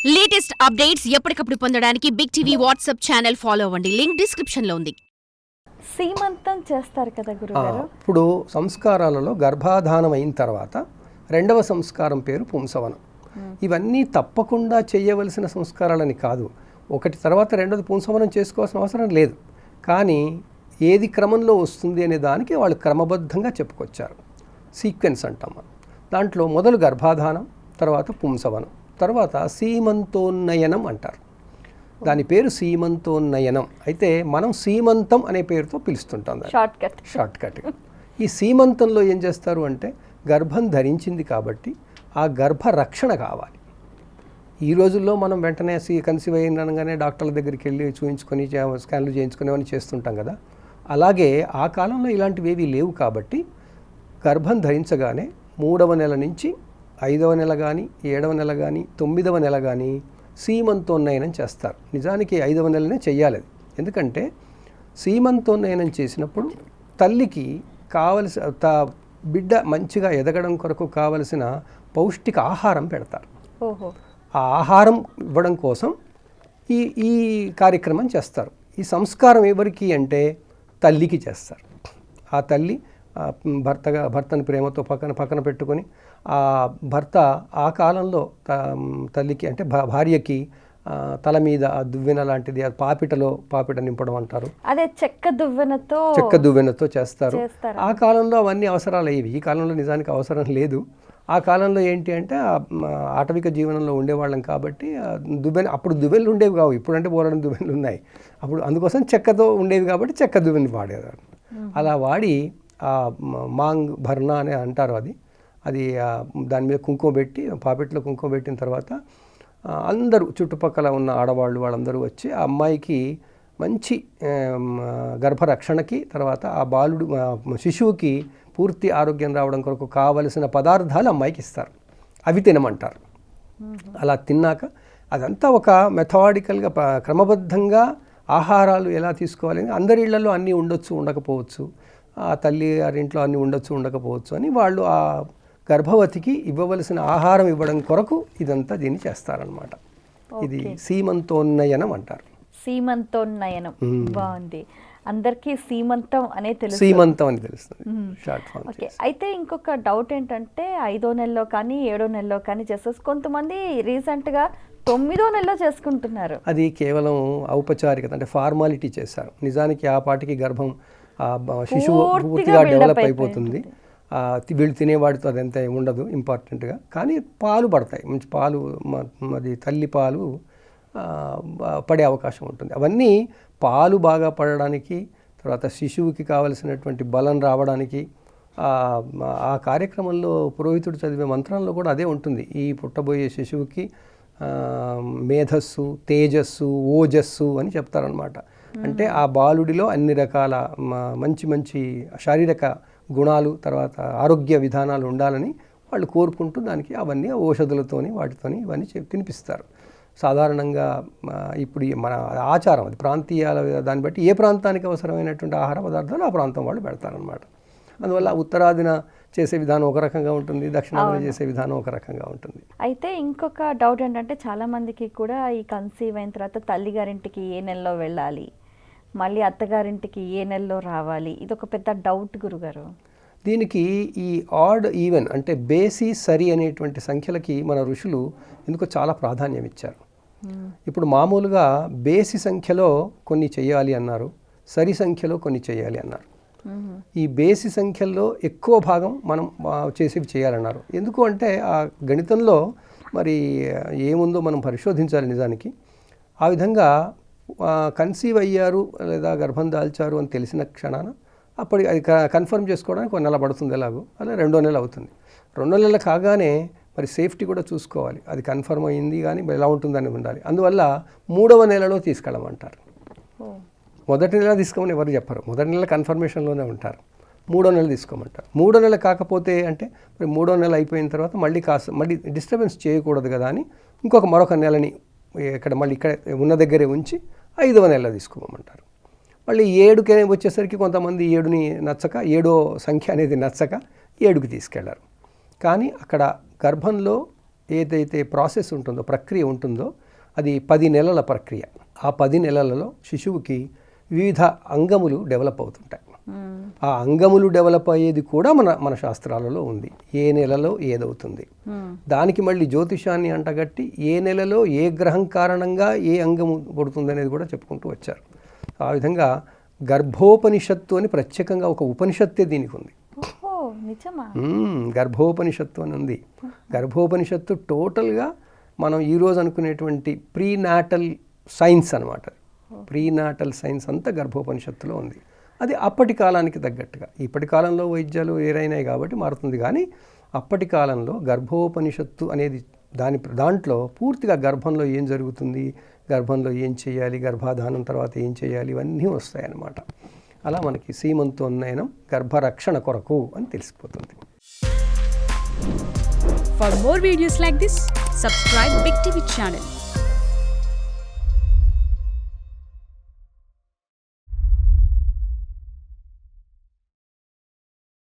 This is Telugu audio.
లేటెస్ట్ అప్డేట్స్ ఎప్పటికప్పుడు పొందడానికి big TV WhatsApp channel follow అవ్వండి. లింక్ డిస్క్రిప్షన్ లో ఉంది. సీమంతం చేస్తారు కదా గురుగారు. ఇప్పుడు సంస్కారాలలో గర్భాధానం అయిన తర్వాత రెండవ సంస్కారం పేరు పుంసవనం. ఇవన్నీ తప్పకుండా చేయవలసిన సంస్కారాలని కాదు. ఒకటి తర్వాత రెండోది పుంసవనం చేసుకోవాల్సిన అవసరం లేదు. కానీ ఏది క్రమంలో వస్తుంది అనే దానికి వాళ్ళు క్రమబద్ధంగా చెప్పుకొచ్చారు. సీక్వెన్స్ అంటాం మనం. దాంట్లో మొదలు గర్భాధానం, తర్వాత పుంసవనం, తర్వాత సీమంతోన్నయనం అంటారు. దాని పేరు సీమంతోన్నయనం. అయితే మనం సీమంతం అనే పేరుతో పిలుస్తుంటాం. Short cut. ఈ సీమంతంలో ఏం చేస్తారు అంటే గర్భం ధరించింది కాబట్టి ఆ గర్భ రక్షణ కావాలి. ఈ రోజుల్లో మనం వెంటనే కన్సీవ్ అయినగానే డాక్టర్ల దగ్గరికి వెళ్ళి చూయించుకొని స్కాన్లు చేయించుకునేవని చేస్తుంటాం కదా. అలాగే ఆ కాలంలో ఇలాంటివి ఏవీ లేవు కాబట్టి గర్భం ధరించగానే 3వ నెల నుంచి 5వ నెల కానీ 7వ నెల కానీ 9వ నెల కానీ సీమంతోన్నయనం చేస్తారు. నిజానికి 5వ నెలనే చెయ్యాలి. ఎందుకంటే సీమంతోన్నయనం చేసినప్పుడు తల్లికి కావలసిన బిడ్డ మంచిగా ఎదగడం కొరకు కావలసిన పౌష్టిక ఆహారం పెడతారు. ఆ ఆహారం ఇవ్వడం కోసం ఈ కార్యక్రమం చేస్తారు. ఈ సంస్కారం ఎవరికి అంటే తల్లికి చేస్తారు. ఆ తల్లి భర్తను ప్రేమతో పక్కన పెట్టుకొని ఆ భర్త ఆ కాలంలో తల్లికి అంటే భార్యకి తల మీద దువ్వెన లాంటిది పాపిట నింపడం అంటారు. అదే చెక్క దువ్వెనతో చేస్తారు. ఆ కాలంలో అవన్నీ అవసరాలు అయ్యేవి. ఈ కాలంలో నిజానికి అవసరం లేదు. ఆ కాలంలో ఏంటి అంటే ఆటవిక జీవనంలో ఉండేవాళ్ళం కాబట్టి అప్పుడు దువ్వెనలు ఉండేవి కావు. ఇప్పుడంటే బోలెడన్ని దువ్వెనలు ఉన్నాయి. అప్పుడు అందుకోసం చెక్కతో ఉండేవి కాబట్టి చెక్క దువ్వెని వాడేవారు. అలా వాడి మాంగ్ భర్నా అని అంటారు. అది దాని మీద కుంకుమ పెట్టి పాపెట్లో కుంకుమ పెట్టిన తర్వాత అందరూ చుట్టుపక్కల ఉన్న ఆడవాళ్ళు వాళ్ళందరూ వచ్చి ఆ అమ్మాయికి మంచి గర్భరక్షణకి, తర్వాత ఆ బాలుడు శిశువుకి పూర్తి ఆరోగ్యం రావడం కొరకు కావలసిన పదార్థాలు అమ్మాయికి ఇస్తారు. అవి తినమంటారు. అలా తిన్నాక అదంతా ఒక మెథాడికల్గా క్రమబద్ధంగా ఆహారాలు ఎలా తీసుకోవాలి. అందరి ఇళ్లలో అన్నీ ఉండొచ్చు, ఉండకపోవచ్చు. ఆ తల్లి గారింట్లో అన్నీ ఉండొచ్చు, ఉండకపోవచ్చు అని వాళ్ళు ఆ గర్భవతికి ఇవ్వవలసిన ఆహారం ఇవ్వడం కొరకు ఇదంతా దీన్ని చేస్తారనమాట. ఇది సీమంతోన్నయనం అంటారు. సీమంతోన్నయనం బాగుంది. అందరికీ సీమంతం అని తెలుస్తుంది షార్ట్ ఫామ్. అయితే ఇంకొక డౌట్ ఏంటంటే 5వ నెలలో కానీ 7వ నెలలో కానీ చేసేసి కొంతమంది రీసెంట్గా 9వ నెలలో చేసుకుంటున్నారు. అది కేవలం ఔపచారికత, అంటే ఫార్మాలిటీ చేశారు. నిజానికి ఆ పాటికి గర్భం శిశువు పూర్తిగా డెవలప్ అయిపోతుంది. వీళ్ళు తినేవాడితో అదంతా ఉండదు ఇంపార్టెంట్గా. కానీ పాలు పడతాయి, మంచి పాలు, అది తల్లి పాలు పడే అవకాశం ఉంటుంది. అవన్నీ పాలు బాగా పడడానికి, తర్వాత శిశువుకి కావలసినటువంటి బలం రావడానికి ఆ కార్యక్రమంలో పురోహితుడు చదివే మంత్రంలో కూడా అదే ఉంటుంది. ఈ పుట్టబోయే శిశువుకి మేధస్సు, తేజస్సు, ఓజస్సు అని చెప్తారనమాట. అంటే ఆ బాలుడిలో అన్ని రకాల మంచి శారీరక గుణాలు, తర్వాత ఆరోగ్య విధానాలు ఉండాలని వాళ్ళు కోరుకుంటూ దానికి అవన్నీ ఔషధులతోని వాటితోని ఇవన్నీ తినిపిస్తారు. సాధారణంగా ఇప్పుడు మన ఆచారం, అది ప్రాంతీయాల దాన్ని బట్టి ఏ ప్రాంతానికి అవసరమైనటువంటి ఆహార పదార్థాలు ఆ ప్రాంతం వాళ్ళు పెడతారనమాట. అందువల్ల ఉత్తరాదిన చేసే విధానం ఒక రకంగా ఉంటుంది, దక్షిణాదిన చేసే విధానం ఒక రకంగా ఉంటుంది. అయితే ఇంకొక డౌట్ ఏంటంటే చాలామందికి కూడా ఈ కన్సీవ్ అయిన తర్వాత తల్లిగారింటికి ఏ నెలలో వెళ్ళాలి, మళ్ళీ అత్తగారింటికి ఏ నెలలో రావాలి, ఇది ఒక పెద్ద డౌట్ గురుగారు. దీనికి ఈ ఆడ్ ఈవెన్ అంటే బేసి సరి అనేటువంటి సంఖ్యలకి మన ఋషులు ఎందుకో చాలా ప్రాధాన్యం ఇచ్చారు. ఇప్పుడు మామూలుగా బేసి సంఖ్యలో కొన్ని చేయాలి అన్నారు, సరి సంఖ్యలో కొన్ని చేయాలి అన్నారు. ఈ బేసి సంఖ్యల్లో ఎక్కువ భాగం మనం చేసేవి చేయాలన్నారు. ఎందుకు అంటే ఆ గణితంలో మరి ఏముందో మనం పరిశోధించాలి నిజానికి. ఆ విధంగా కన్సీవ్ అయ్యారు లేదా గర్భం దాల్చారు అని తెలిసిన క్షణాన అప్పటి అది కన్ఫర్మ్ చేసుకోవడానికి 1 నెల పడుతుంది. ఎలాగో అలా 2వ నెల అవుతుంది. 2వ నెల కాగానే మరి సేఫ్టీ కూడా చూసుకోవాలి. అది కన్ఫర్మ్ అయ్యింది కానీ ఎలా ఉంటుందని ఉండాలి. అందువల్ల 3వ నెలలో తీసుకెళ్ళమంటారు. మొదటి నెల తీసుకోమని ఎవరు చెప్పరు. మొదటి నెల కన్ఫర్మేషన్లోనే ఉంటారు. 3వ నెల తీసుకోమంటారు. 3వ నెల కాకపోతే అంటే మరి 3వ నెల అయిపోయిన తర్వాత మళ్ళీ డిస్టర్బెన్స్ చేయకూడదు కదా అని మరొక నెలని ఇక్కడ ఉన్న దగ్గరే ఉంచి 5వ నెల తీసుకోమంటారు. మళ్ళీ 7కి వచ్చేసరికి కొంతమంది 7ని నచ్చక, 7వ సంఖ్య అనేది నచ్చక 7కి తీసుకెళ్లారు. కానీ అక్కడ గర్భంలో ఏదైతే ప్రాసెస్ ఉంటుందో, ప్రక్రియ ఉంటుందో, అది 10 నెలల ప్రక్రియ. ఆ 10 నెలలలో శిశువుకి వివిధ అంగములు డెవలప్ అవుతుంటాయి. ఆ అంగములు డెవలప్ అయ్యేది కూడా మన శాస్త్రాలలో ఉంది. ఏ నెలలో ఏదవుతుంది, దానికి మళ్ళీ జ్యోతిషాన్ని అంటగట్టి ఏ నెలలో ఏ గ్రహం కారణంగా ఏ అంగము పుడుతుంది అనేది కూడా చెప్పుకుంటూ వచ్చారు. ఆ విధంగా గర్భోపనిషత్తు అని ప్రత్యేకంగా ఒక ఉపనిషత్తే దీనికి ఉంది. గర్భోపనిషత్తు అని ఉంది. గర్భోపనిషత్తు టోటల్గా మనం ఈరోజు అనుకునేటువంటి ప్రీనాటల్ సైన్స్ అనమాట. ప్రీనాటల్ సైన్స్ అంతా గర్భోపనిషత్తులో ఉంది. అది అప్పటి కాలానికి తగ్గట్టుగా, ఇప్పటి కాలంలో వైద్యాలు వేరైనాయి కాబట్టి మారుతుంది, కానీ అప్పటి కాలంలో గర్భోపనిషత్తు అనేది దాంట్లో పూర్తిగా గర్భంలో ఏం జరుగుతుంది, గర్భంలో ఏం చేయాలి, గర్భాధానం తర్వాత ఏం చేయాలి, ఇవన్నీ వస్తాయన్నమాట. అలా మనకి సీమంతోన్నయనం గర్భరక్షణ కొరకు అని తెలిసిపోతుంది. For more videos like this, subscribe Big TV channel.